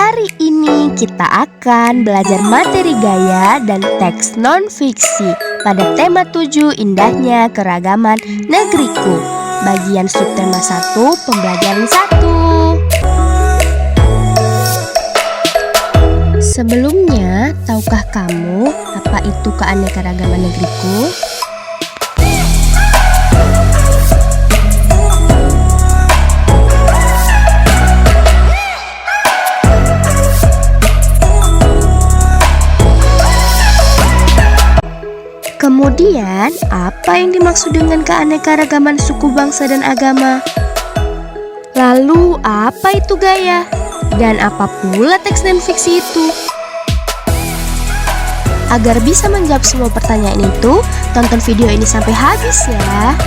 Hari ini kita akan belajar materi gaya dan teks non-fiksi pada tema 7 indahnya keragaman negeriku. Bagian subtema 1 pembelajaran 1. Sebelumnya, tahukah kamu apa itu keanekaragaman negeriku? Kemudian, apa yang dimaksud dengan keanekaragaman suku, bangsa, dan agama? Lalu, apa itu gaya? Dan apa pula teks dan fiksi itu? Agar bisa menjawab semua pertanyaan itu, tonton video ini sampai habis ya.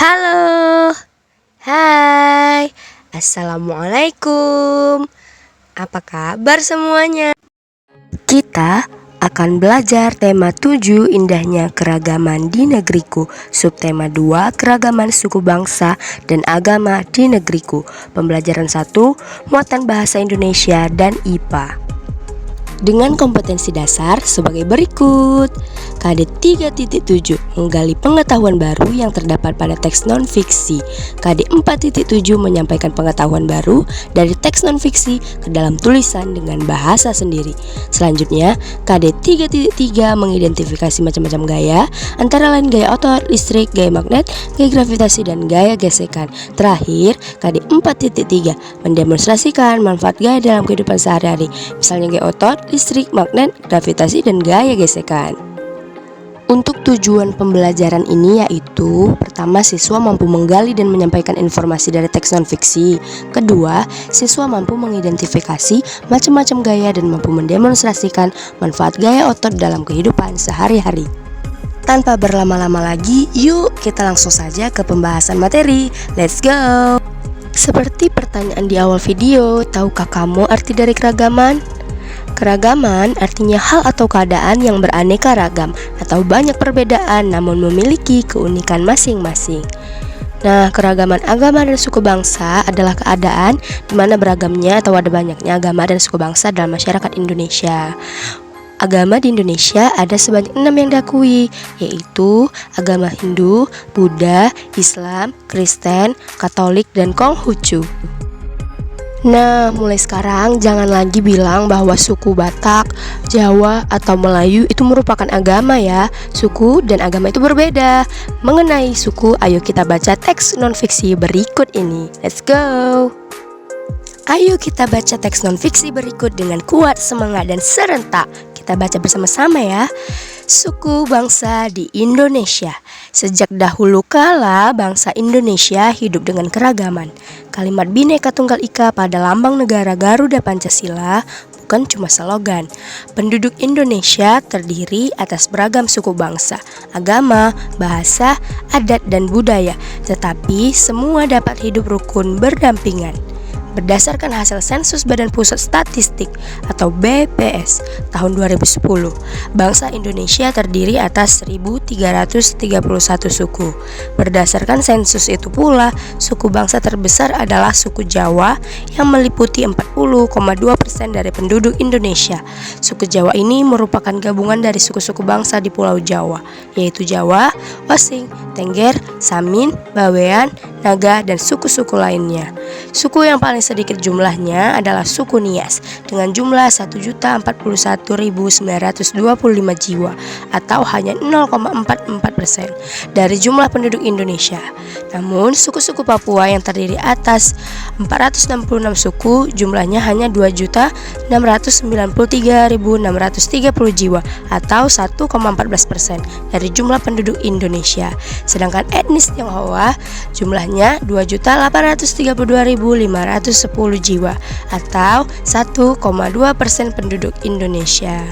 Halo, hai, assalamualaikum. Apa kabar semuanya? Kita akan belajar tema 7 indahnya keragaman di negeriku, subtema 2 keragaman suku, bangsa, dan agama di negeriku. Pembelajaran 1 muatan bahasa Indonesia dan IPA. Dengan kompetensi dasar sebagai berikut. KD 3.7 menggali pengetahuan baru yang terdapat pada teks non-fiksi. KD 4.7 menyampaikan pengetahuan baru dari teks non-fiksi ke dalam tulisan dengan bahasa sendiri. Selanjutnya, KD 3.3 mengidentifikasi macam-macam gaya, antara lain gaya otot, listrik, gaya magnet, gaya gravitasi, dan gaya gesekan. Terakhir, KD 4.3 mendemonstrasikan manfaat gaya dalam kehidupan sehari-hari, misalnya gaya otot, listrik, magnet, gravitasi, dan gaya gesekan. Untuk tujuan pembelajaran ini yaitu: pertama, siswa mampu menggali dan menyampaikan informasi dari teks non-fiksi. Kedua, siswa mampu mengidentifikasi macam-macam gaya dan mampu mendemonstrasikan manfaat gaya otot dalam kehidupan sehari-hari. Tanpa berlama-lama lagi, yuk kita langsung saja ke pembahasan materi. Let's go! Seperti pertanyaan di awal video, tahukah kamu arti dari keragaman? Keragaman artinya hal atau keadaan yang beraneka ragam atau banyak perbedaan namun memiliki keunikan masing-masing. Nah, keragaman agama dan suku bangsa adalah keadaan di mana beragamnya atau ada banyaknya agama dan suku bangsa dalam masyarakat Indonesia. Agama di Indonesia ada sebanyak 6 yang diakui, yaitu agama Hindu, Buddha, Islam, Kristen, Katolik, dan Konghucu. Nah, mulai sekarang jangan lagi bilang bahwa suku Batak, Jawa, atau Melayu itu merupakan agama ya. Suku dan agama itu berbeda. Mengenai suku, ayo kita baca teks non-fiksi berikut ini. Let's go! Ayo kita baca teks non-fiksi berikut dengan kuat, semangat, dan serentak. Kita baca bersama-sama ya. Suku bangsa di Indonesia. Sejak dahulu kala bangsa Indonesia hidup dengan keragaman. Kalimat Bhinneka Tunggal Ika pada lambang negara Garuda Pancasila bukan cuma slogan. Penduduk Indonesia terdiri atas beragam suku bangsa, agama, bahasa, adat, dan budaya, tetapi semua dapat hidup rukun berdampingan. Berdasarkan hasil sensus Badan Pusat Statistik atau BPS tahun 2010, bangsa Indonesia terdiri atas 1.331 suku. Berdasarkan sensus itu pula, suku bangsa terbesar adalah suku Jawa yang meliputi 40,2% dari penduduk Indonesia. Suku Jawa ini merupakan gabungan dari suku-suku bangsa di Pulau Jawa, yaitu Jawa, Osing, Tengger, Samin, Bawean, Naga, dan suku-suku lainnya. Suku yang paling sedikit jumlahnya adalah suku Nias dengan jumlah 1.041.925 jiwa atau hanya 0,44% dari jumlah penduduk Indonesia. Namun suku-suku Papua yang terdiri atas 466 suku jumlahnya hanya 2.693.630 jiwa atau 1,14% dari jumlah penduduk Indonesia. Sedangkan etnis Tionghoa jumlahnya 2.832.510 jiwa atau 1,2% penduduk Indonesia.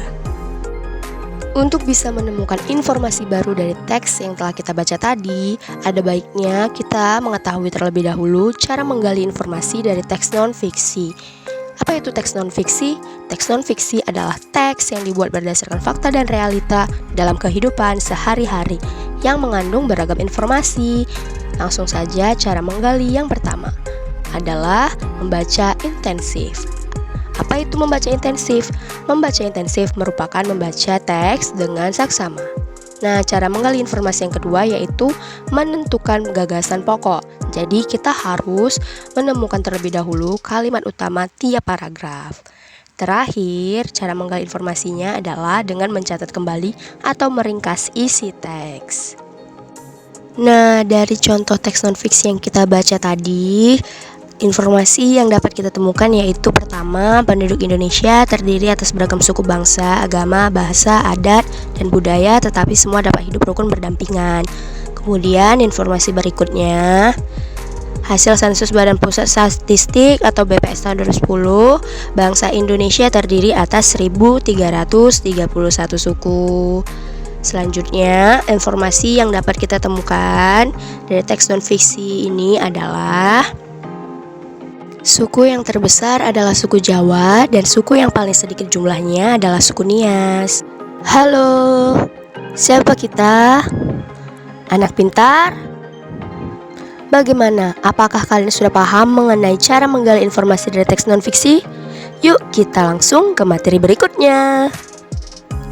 Untuk bisa menemukan informasi baru dari teks yang telah kita baca tadi, ada baiknya kita mengetahui terlebih dahulu cara menggali informasi dari teks non-fiksi. Apa itu teks non-fiksi? Teks non-fiksi adalah teks yang dibuat berdasarkan fakta dan realita dalam kehidupan sehari-hari yang mengandung beragam informasi. Langsung saja cara menggali yang pertama adalah membaca intensif. Apa itu membaca intensif? Membaca intensif merupakan membaca teks dengan saksama. Nah, cara menggali informasi yang kedua yaitu menentukan gagasan pokok. Jadi, kita harus menemukan terlebih dahulu kalimat utama tiap paragraf. Terakhir, cara menggali informasinya adalah dengan mencatat kembali atau meringkas isi teks. Nah, dari contoh teks non-fiksi yang kita baca tadi, informasi yang dapat kita temukan yaitu pertama, penduduk Indonesia terdiri atas beragam suku bangsa, agama, bahasa, adat, dan budaya, tetapi semua dapat hidup rukun berdampingan. Kemudian informasi berikutnya, hasil sensus Badan Pusat Statistik atau BPS tahun 2010, bangsa Indonesia terdiri atas 1331 suku. Selanjutnya, informasi yang dapat kita temukan dari teks non-fiksi ini adalah suku yang terbesar adalah suku Jawa dan suku yang paling sedikit jumlahnya adalah suku Nias. Halo, siapa kita? Anak pintar? Bagaimana? Apakah kalian sudah paham mengenai cara menggali informasi dari teks non-fiksi? Yuk kita langsung ke materi berikutnya.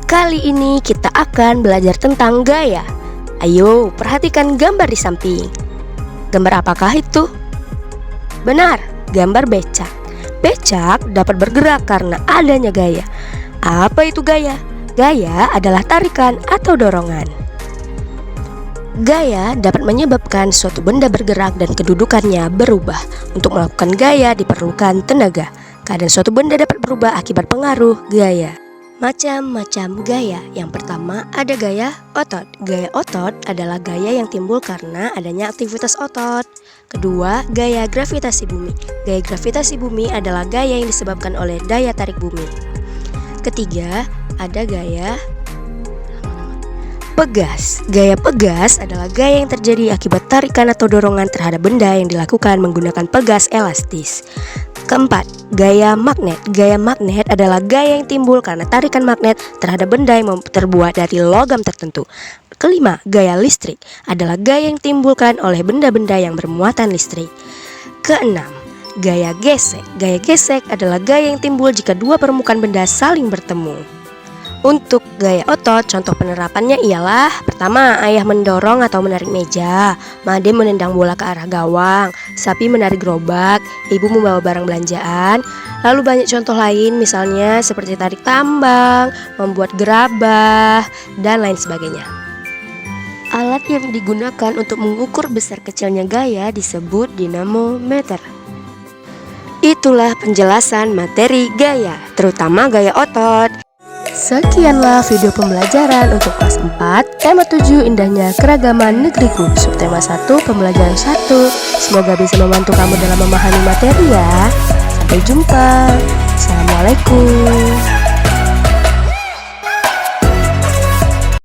Kali ini kita akan belajar tentang gaya. Ayo perhatikan gambar di samping. Gambar apakah itu? Benar, gambar becak. Becak dapat bergerak karena adanya gaya. Apa itu gaya? Gaya adalah tarikan atau dorongan. Gaya dapat menyebabkan suatu benda bergerak dan kedudukannya berubah. Untuk melakukan gaya diperlukan tenaga. Keadaan suatu benda dapat berubah akibat pengaruh gaya. Macam-macam gaya. Yang pertama ada gaya otot. Gaya otot adalah gaya yang timbul karena adanya aktivitas otot. Kedua, gaya gravitasi bumi. Gaya gravitasi bumi adalah gaya yang disebabkan oleh daya tarik bumi. Ketiga, ada gaya pegas. Gaya pegas adalah gaya yang terjadi akibat tarikan atau dorongan terhadap benda yang dilakukan menggunakan pegas elastis. Keempat, gaya magnet. Gaya magnet adalah gaya yang timbul karena tarikan magnet terhadap benda yang terbuat dari logam tertentu. Kelima, gaya listrik adalah gaya yang timbulkan oleh benda-benda yang bermuatan listrik. Keenam, gaya gesek. Gaya gesek adalah gaya yang timbul jika dua permukaan benda saling bertemu. Untuk gaya otot, contoh penerapannya ialah pertama, ayah mendorong atau menarik meja, Made menendang bola ke arah gawang, sapi menarik gerobak, ibu membawa barang belanjaan. Lalu banyak contoh lain misalnya seperti tarik tambang, membuat gerabah, dan lain sebagainya. Alat yang digunakan untuk mengukur besar kecilnya gaya disebut dinamometer. Itulah penjelasan materi gaya, terutama gaya otot. Sekianlah video pembelajaran untuk kelas 4, tema 7 indahnya keragaman negeriku, subtema 1 pembelajaran 1. Semoga bisa membantu kamu dalam memahami materi ya. Sampai jumpa. Assalamualaikum.